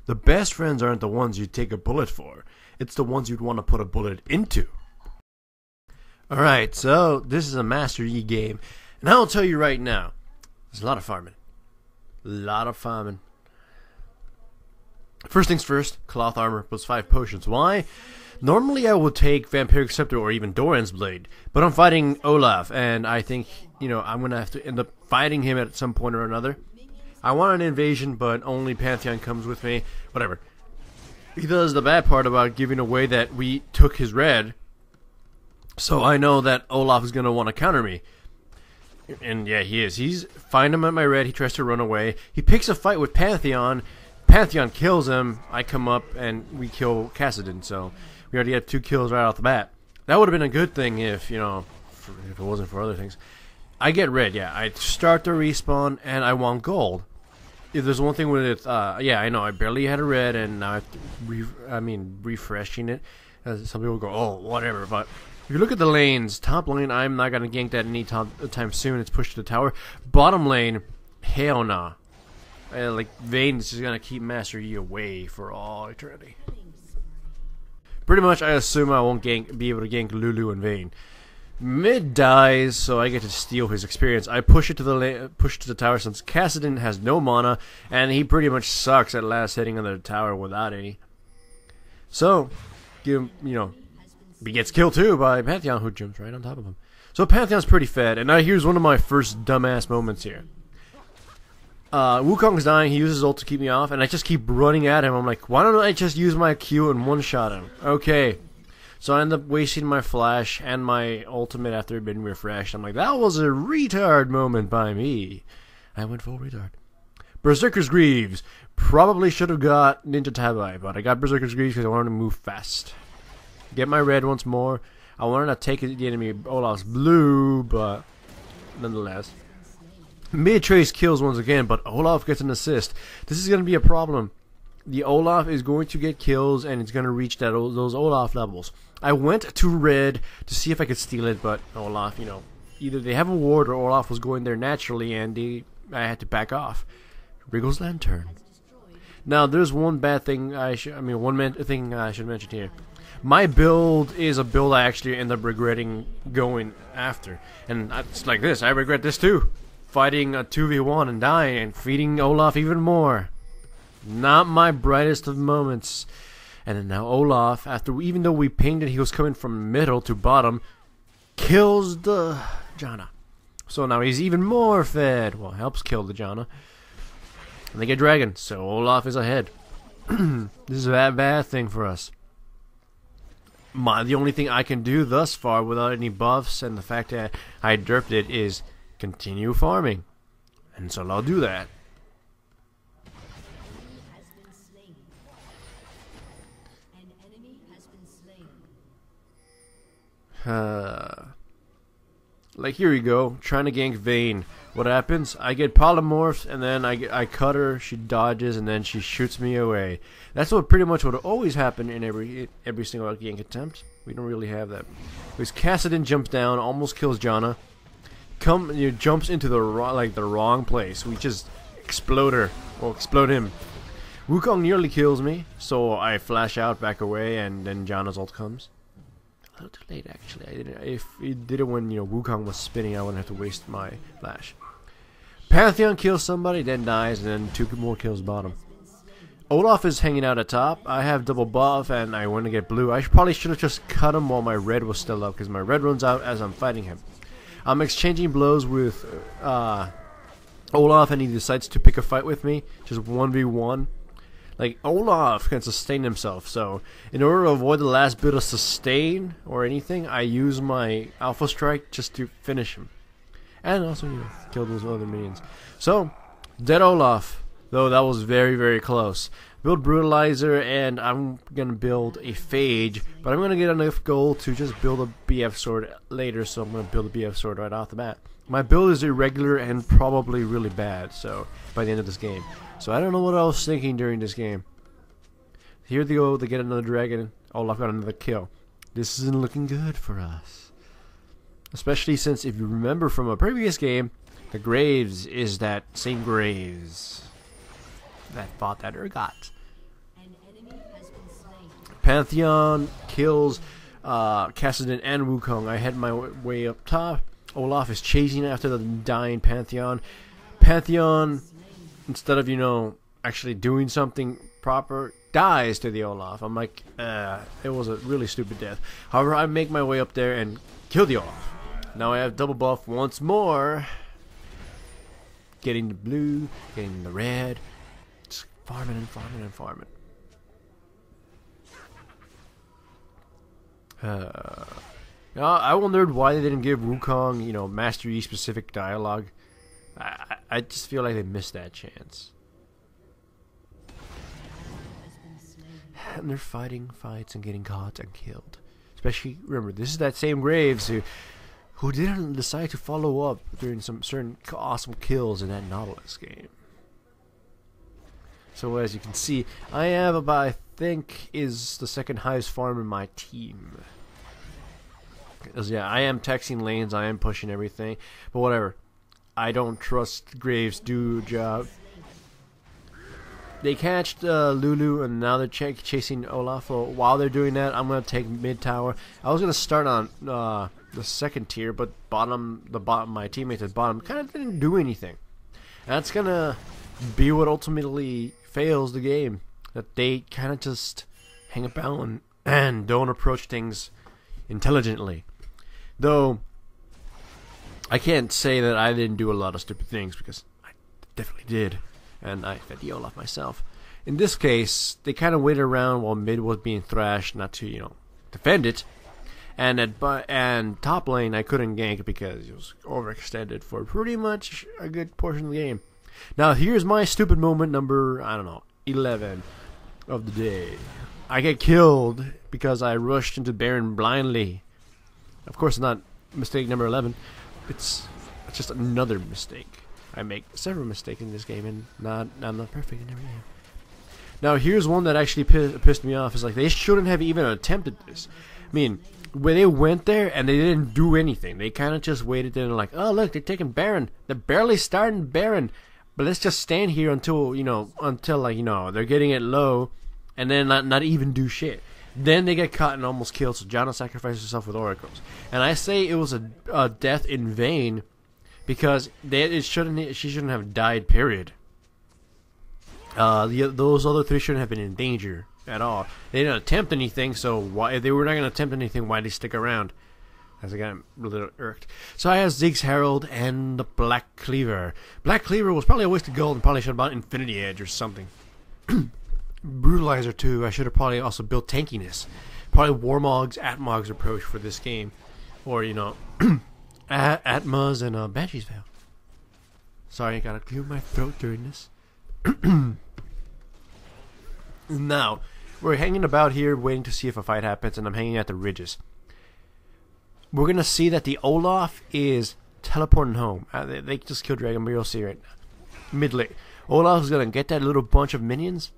The best friends aren't the ones you take a bullet for. It's the ones you'd want to put a bullet into. Alright, so this is a Master Yi game. And I'll tell you right now, there's a lot of farming. A lot of farming. First things first, cloth armor plus 5 potions. Why? Normally I would take Vampiric Scepter or even Doran's Blade, but I'm fighting Olaf, and I think, I'm going to have to end up fighting him at some point or another. I want an invasion, but only Pantheon comes with me. Whatever. Because the bad part about giving away that we took his red, so I know that Olaf is going to want to counter me. And yeah, he is. He's find him at my red, he tries to run away. He picks a fight with Pantheon. Pantheon kills him. I come up and we kill Kassadin, so we already had 2 kills right off the bat. That would have been a good thing if it wasn't for other things. I get red, yeah. I start the respawn and I want gold. If there's one thing with it, yeah, I know, I barely had a red and now I have to refreshing it. Some people go, oh, whatever, but if you look at the lanes, top lane, I'm not going to gank that anytime soon. It's pushed to the tower. Bottom lane, hell nah. Like, Vayne is just going to keep Master Yi away for all eternity. Pretty much, I assume I won't be able to gank Lulu and Vayne. Mid dies, so I get to steal his experience. I push it to the tower since Kassadin has no mana, and he pretty much sucks at last hitting on the tower without any. So, give him, he gets killed too by Pantheon, who jumps right on top of him. So Pantheon's pretty fed, and now here's one of my first dumbass moments here. Wukong's dying, he uses ult to keep me off, and I just keep running at him. I'm like, why don't I just use my Q and one-shot him? Okay. So I end up wasting my flash and my ultimate after it had been refreshed. I'm like, that was a retard moment by me. I went full retard. Berserker's Greaves. Probably should have got Ninja Tabi, but I got Berserker's Greaves because I wanted to move fast. Get my red once more. I wanted to take the enemy Olaf's blue, but nonetheless. Mid-trace kills once again, but Olaf gets an assist. This is going to be a problem. The Olaf is going to get kills, and it's going to reach those Olaf levels. I went to red to see if I could steal it, but Olaf, either they have a ward or Olaf was going there naturally, and I had to back off. Wriggle's Lantern. Now, there's one bad thing thing I should mention here. My build is a build I actually end up regretting going after, and it's like this. I regret this too. Fighting a 2v1 and dying and feeding Olaf even more. Not my brightest of moments. And then now Olaf, even though we pinged it, he was coming from middle to bottom, kills the Janna. So now he's even more fed. Well, helps kill the Janna. And they get dragon, so Olaf is ahead. This is a bad thing for us. The only thing I can do thus far without any buffs and the fact that I derped it is continue farming. And so I'll do that. Like here we go, trying to gank Vayne. What happens? I get polymorphed, and then I cut her. She dodges, and then she shoots me away. That's pretty much what always happen in every single gank attempt. We don't really have that. Because Kassadin jumps down, almost kills Janna. Jumps into the wrong place. We just explode her, or explode him. Wukong nearly kills me, so I flash out, back away, and then Janna's ult comes. A little too late, actually. If it did it when Wukong was spinning, I wouldn't have to waste my flash. Pantheon kills somebody, then dies, and then 2 more kills bottom. Olaf is hanging out at top. I have double buff, and I want to get blue. I probably should have just cut him while my red was still up, because my red runs out as I'm fighting him. I'm exchanging blows with Olaf, and he decides to pick a fight with me, just 1v1. Like, Olaf can sustain himself, so in order to avoid the last bit of sustain or anything, I use my Alpha Strike just to finish him. And also, kill those other minions. So, dead Olaf, though that was very, very close. Build Brutalizer, and I'm going to build a Phage, but I'm going to get enough gold to just build a BF Sword later, so I'm going to build a BF Sword right off the bat. My build is irregular and probably really bad, so by the end of this game. So I don't know what I was thinking during this game. Here they go, they get another dragon. Olaf got another kill. This isn't looking good for us. Especially since, if you remember from a previous game, the Graves is that same Graves that fought that Urgot. Pantheon kills Kassadin and Wukong. I head my way up top. Olaf is chasing after the dying Pantheon. Pantheon, instead of, actually doing something proper, dies to the Olaf. I'm like, it was a really stupid death. However, I make my way up there and kill the Olaf. Now I have double buff once more. Getting the blue, getting the red. Just farming and farming and farming. I wondered why they didn't give Wukong, Master Yi specific dialogue. I just feel like they missed that chance. And they're fighting fights and getting caught and killed. Especially, remember, this is that same Graves who didn't decide to follow up during some certain awesome kills in that Nautilus game. So as you can see, I have about, I think, is the second highest farm in my team. Because yeah, I am texting lanes, I am pushing everything, but whatever. I don't trust Graves do job. They catched Lulu, and now they're chasing Olaf. So while they're doing that, I'm gonna take mid tower. I was gonna start on the second tier, but my teammates at bottom kind of didn't do anything. And that's gonna be what ultimately fails the game. That they kind of just hang about and don't approach things intelligently. Though I can't say that I didn't do a lot of stupid things, because I definitely did. And I fed the Olaf myself. In this case, they kind of waited around while mid was being thrashed, not to, defend it. And top lane, I couldn't gank because it was overextended for pretty much a good portion of the game. Now, here's my stupid moment number, 11 of the day. I get killed because I rushed into Baron blindly. Of course, not mistake number 11. It's just another mistake. I make several mistakes in this game, and I'm not perfect in every game. Now, here's one that actually pissed me off. Is like, they shouldn't have even attempted this. I mean, when they went there and they didn't do anything, they kind of just waited there and like, oh look, they're taking Baron. They're barely starting Baron, but let's just stand here until they're getting it low, and then not even do shit. Then they get caught and almost killed. So Janna sacrifices herself with oracles, and I say it was a death in vain. Because she shouldn't have died, period. Those other three shouldn't have been in danger at all. They didn't attempt anything, so if they were not going to attempt anything, why did they stick around? As I got a little irked. So I have Ziggs Herald and the Black Cleaver. Black Cleaver was probably a waste of gold and probably should have bought Infinity Edge or something. Brutalizer too. I should have probably also built tankiness. Probably Warmog's, Atmog's approach for this game. Or, Atma's and Banshee's Veil. Sorry, I gotta clear my throat during this. Now, we're hanging about here waiting to see if a fight happens, and I'm hanging at the ridges. We're gonna see that the Olaf is teleporting home. They just killed Dragon, but you'll see right now. Mid lane. Olaf is gonna get that little bunch of minions.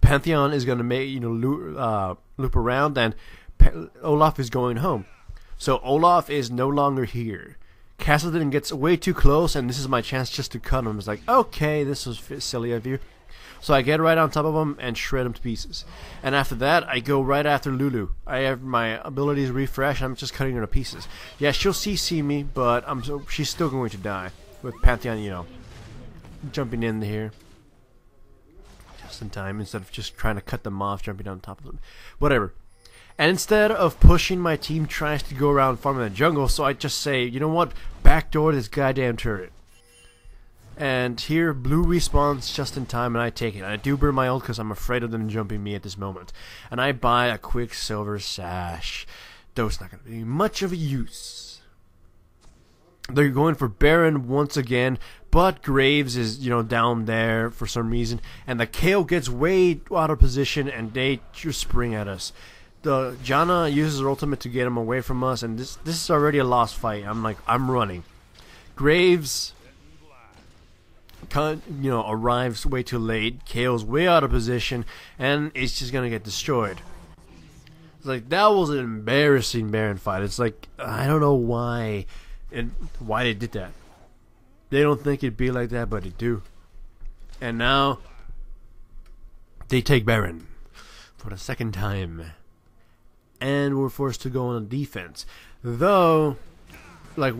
Pantheon is gonna make loop around, and Olaf is going home. So Olaf is no longer here. Kassadin gets way too close, and this is my chance just to cut him. It's like, okay, this was silly of you. So I get right on top of him and shred him to pieces. And after that, I go right after Lulu. I have my abilities refresh, I'm just cutting her to pieces. Yeah, she'll CC me, but she's still going to die. With Pantheon, jumping in here. Just in time, instead of just trying to cut them off, jumping on top of them. Whatever. And instead of pushing, my team tries to go around farming the jungle, so I just say, you know what, backdoor this goddamn turret. And here, blue respawns just in time, and I take it. I do burn my ult because I'm afraid of them jumping me at this moment. And I buy a Quicksilver Sash. Though it's not going to be much of a use. They're going for Baron once again, but Graves is, down there for some reason. And the Kayle gets way out of position, and they just spring at us. The Janna uses her ultimate to get him away from us, and this is already a lost fight. I'm running. Graves, arrives way too late. Kayle's way out of position, and it's just gonna get destroyed. It's like, that was an embarrassing Baron fight. It's like, I don't know why they did that. They don't think it'd be like that, but they do. And now they take Baron. for the second time. And we're forced to go on defense. Though, like,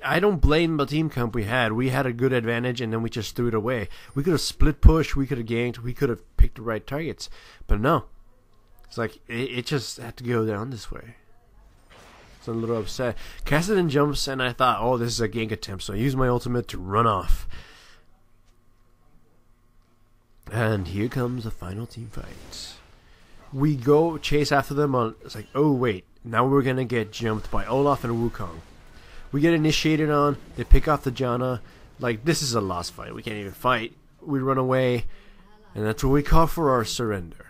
I don't blame the team comp we had. We had a good advantage, and then we just threw it away. We could have split push, we could have ganked, we could have picked the right targets. But no. It's like, it just had to go down this way. So I'm a little upset. Kassadin jumps, and I thought, oh, this is a gank attempt. So I use my ultimate to run off. And here comes the final team fight. We go chase after them on. It's like, oh wait, now we're gonna get jumped by Olaf and Wukong. We get initiated on. They pick off the Janna. Like, this is a lost fight. We can't even fight. We run away, and that's what we call for our surrender.